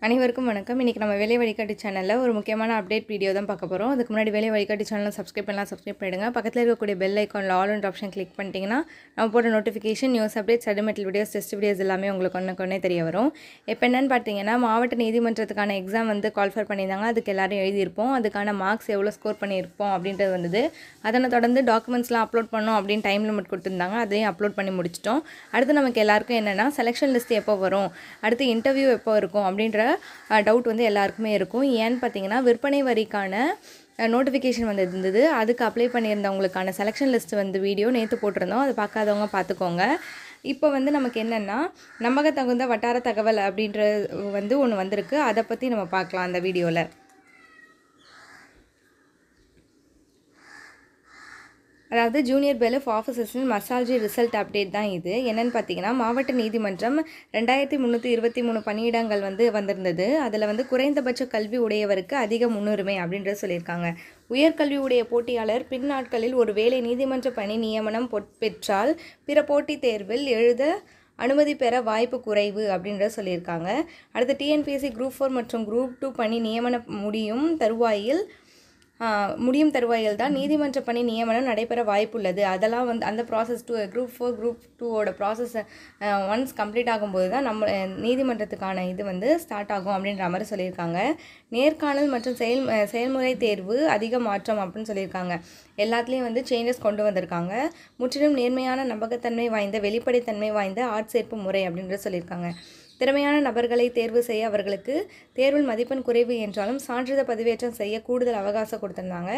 அனைவருக்கும் வணக்கம். இன்றைக்கி நம்ம வேலை வழிகாட்டி சேனலில் ஒரு முக்கியமான அப்டேட் வீடியோ தான் பார்க்க போகிறோம். அதுக்கு முன்னாடி வேலை வழிகாட்டி சேனலை சப்ஸ்கிரைப் பண்ணிடுங்க. பக்கத்தில் இருக்கக்கூடிய பெல் ஐக்கானில் ஆல் அண்ட் ஆப்ஷன் கிளிக் பண்ணிட்டீங்கன்னா நம்ம போட்ட notification, news update, sentimental videos, test videos எல்லாமே உங்களுக்கு ஒன்றுக்கொன்னே தெரிய வரும். இப்போ என்னென்னு பார்த்தீங்கன்னா, மாவட்ட நீதிமன்றத்துக்கான எக்ஸாம் கால்ஃபர் பண்ணியிருந்தாங்க. அதுக்கு எல்லோரும் எழுதியிருப்போம். அதுக்கான மார்க்ஸ் எவ்வளோ ஸ்கோர் பண்ணியிருப்போம் அப்படின்றது வந்தது. அதனை தொடர்ந்து டாக்குமெண்ட்ஸ்லாம் அப்லோட் பண்ணோம் அப்படின்னு டைம் லிமிட் கொடுத்துருந்தாங்க. அதையும் அப்லோட் பண்ணி முடிச்சிட்டோம். அடுத்து நமக்கு எல்லாருக்கும் என்னென்னா, செலெக்ஷன் லிஸ்ட் எப்போ வரும், அடுத்து இன்டர்வியூ எப்போ இருக்கும் அப்படின்ற டவுட் எல்லாருக்குமே இருக்கும். ஏன்னு பார்த்தீங்கன்னா, விற்பனை வரிக்கான நோட்டிஃபிகேஷன் இருந்தது. அதுக்கு அப்ளை பண்ணியிருந்தவங்களுக்கான செலெக்ஷன் லிஸ்ட் வீடியோ நேற்று போட்டிருந்தோம். அதை பார்க்காதவங்க பார்த்துக்கோங்க. இப்போ நமக்கு என்னென்னா, நம்பகத்தகுந்த வட்டார தகவல் அப்படின்ற ஒன்று வந்திருக்கு. அதை பற்றி நம்ம பார்க்கலாம் அந்த வீடியோவில். அதாவது ஜூனியர் பேலிஃப் ஆஃபீஸர்ஸின் மசாலஜி ரிசல்ட் அப்டேட் தான் இது. என்னென்னு பார்த்தீங்கன்னா, மாவட்ட நீதிமன்றம் 2323 பணியிடங்கள் வந்திருந்தது. அதில் குறைந்தபட்ச கல்வி உடையவருக்கு அதிக முன்னுரிமை அப்படின்றது சொல்லியிருக்காங்க. உயர்கல்வி உடைய போட்டியாளர் பின் நாட்களில் ஒரு வேளை நீதிமன்ற பணி நியமனம் பெற்றால் பிற போட்டித் தேர்வில் எழுத அனுமதி பெற வாய்ப்பு குறைவு அப்படின்றத சொல்லியிருக்காங்க. அடுத்து டிஎன்பிஎஸ்சி குரூப் 4 மற்றும் குரூப் 2 பணி நியமனம் முடியும் தருவாயில் தான் நீதிமன்ற பணி நியமனம் நடைபெற வாய்ப்புள்ளது. அதெல்லாம் அந்த ப்ராசஸ் குரூப் 4 குரூப் 2ஓட ப்ராசஸ் ஒன்ஸ் கம்ப்ளீட் ஆகும்போது தான் நம்ம நீதிமன்றத்துக்கான இது ஸ்டார்ட் ஆகும் அப்படின்ற மாதிரி சொல்லியிருக்காங்க. நேர்காணல் மற்றும் செயல்முறை தேர்வு அதிக மாற்றம் அப்படின்னு சொல்லியிருக்காங்க. எல்லாத்துலேயும் சேஞ்சஸ் கொண்டு வந்திருக்காங்க. முற்றிலும் நேர்மையான நம்பகத்தன்மை வாய்ந்த வெளிப்படைத்தன்மை வாய்ந்த ஆட்சேர்ப்பு முறை அப்படின்றது சொல்லியிருக்காங்க. திறமையான நபர்களை தேர்வு செய்ய அவர்களுக்கு தேர்வில் மதிப்பெண் குறைவு என்றாலும் சான்றிதழ் பதிவேற்றம் செய்ய கூடுதல் அவகாசம் கொடுத்திருந்தாங்க.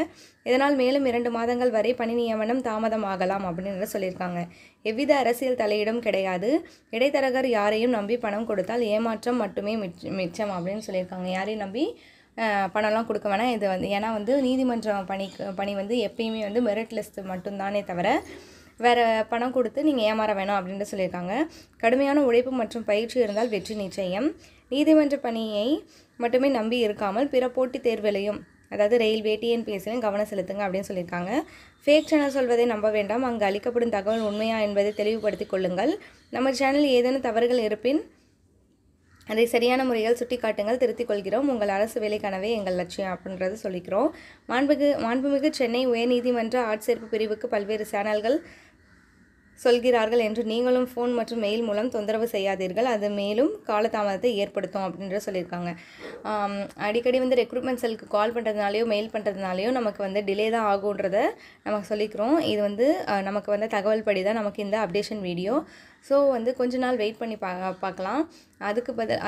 இதனால் மேலும் 2 மாதங்கள் வரை பணி நியமனம் தாமதமாகலாம் அப்படின்னு சொல்லியிருக்காங்க. எவ்வித அரசியல் தலையீடும் கிடையாது. இடைத்தரகர் யாரையும் நம்பி பணம் கொடுத்தால் ஏமாற்றம் மட்டுமே மிச்சம் அப்படின்னு சொல்லியிருக்காங்க. யாரையும் நம்பி பணம்லாம் கொடுக்க வேணாம். இது ஏன்னா நீதிமன்ற பணி எப்பயுமே மெரிட் லிஸ்ட் மட்டும்தானே தவிர வேறு பணம் கொடுத்து நீங்கள் ஏமாற வேணாம் அப்படின்னு சொல்லியிருக்காங்க. கடுமையான உழைப்பு மற்றும் பயிற்சி இருந்தால் வெற்றி நிச்சயம். நீதிமன்ற பணியை மட்டுமே நம்பி இருக்காமல் பிற போட்டித் தேர்விலையும், அதாவது ரயில்வே, டிஎன்பிஎஸ்சிலையும் கவனம் செலுத்துங்க அப்படின்னு சொல்லியிருக்காங்க. ஃபேக் சேனல் சொல்வதை நம்ப வேண்டாம். அங்கு அளிக்கப்படும் தகவல் உண்மையா என்பதை தெளிவுபடுத்திக் கொள்ளுங்கள். நம்ம சேனலில் ஏதேனும் தவறுகள் இருப்பின் அதை சரியான முறையில் சுட்டி காட்டுங்கள், திருத்திக் கொள்கிறோம். உங்கள் அரசு வேலைக்கானவே எங்கள் லட்சியம் அப்படின்றது சொல்லிக்கிறோம். மாண்புமிகு சென்னை உயர்நீதிமன்ற ஆட்சேர்ப்பு பிரிவுக்கு பல்வேறு சேனல்கள் சொல்கிறார்கள் என்று நீங்களும் ஃபோன் மற்றும் மெயில் மூலம் தொந்தரவு செய்யாதீர்கள். அது மேலும் காலதாமதத்தை ஏற்படுத்தும் அப்படின்ற சொல்லியிருக்காங்க. அடிக்கடி ரெக்ரூட்மெண்ட் செல்லுக்கு கால் பண்ணுறதுனாலையோ மெயில் பண்ணுறதுனாலையோ நமக்கு டிலே தான் ஆகுன்றதை நமக்கு சொல்லிக்கிறோம். இது நமக்கு தகவல் படி தான் நமக்கு இந்த அப்டேஷன் வீடியோ. ஸோ கொஞ்ச நாள் வெயிட் பண்ணி பார்க்கலாம்.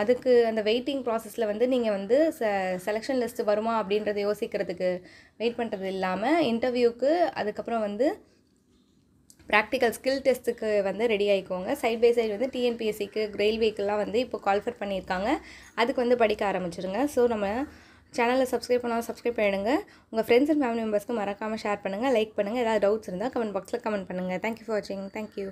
அதுக்கு அந்த வெயிட்டிங் ப்ராசஸில் நீங்கள் செலெக்ஷன் லிஸ்ட்டு வருமா அப்படின்றத யோசிக்கிறதுக்கு வெயிட் பண்ணுறது இல்லாமல் இன்டர்வியூக்கு அதுக்கப்புறம் ப்ராக்டிக்கல் ஸ்கில் டெஸ்ட்டுக்கு ரெடி ஆகிக்கோங்க. சைட் பை சைடு டிஎன்பிஎஸ்சிக்கு ரயில்வேக்கெல்லாம் இப்போ கால்ஃபர் பண்ணியிருக்காங்க. அதுக்கு படிக்க ஆரம்பிச்சிருங்க. ஸோ நம்ம சேனலை சப்ஸ்கிரைப் பண்ணிடுங்க. உங்கள் ஃப்ரெண்ட்ஸ் அண்ட் ஃபேமிலி மெம்பர்ஸ்க்கு மறக்காமல் ஷேர் பண்ணுங்கள், லைக் பண்ணுங்கள். ஏதாவது டவுட்ஸ் இருந்தால் கமெண்ட் பாக்ஸில் கமெண்ட் பண்ணுங்கள். தேங்க்யூ ஃபார் வாட்சிங். தேங்க்யூ.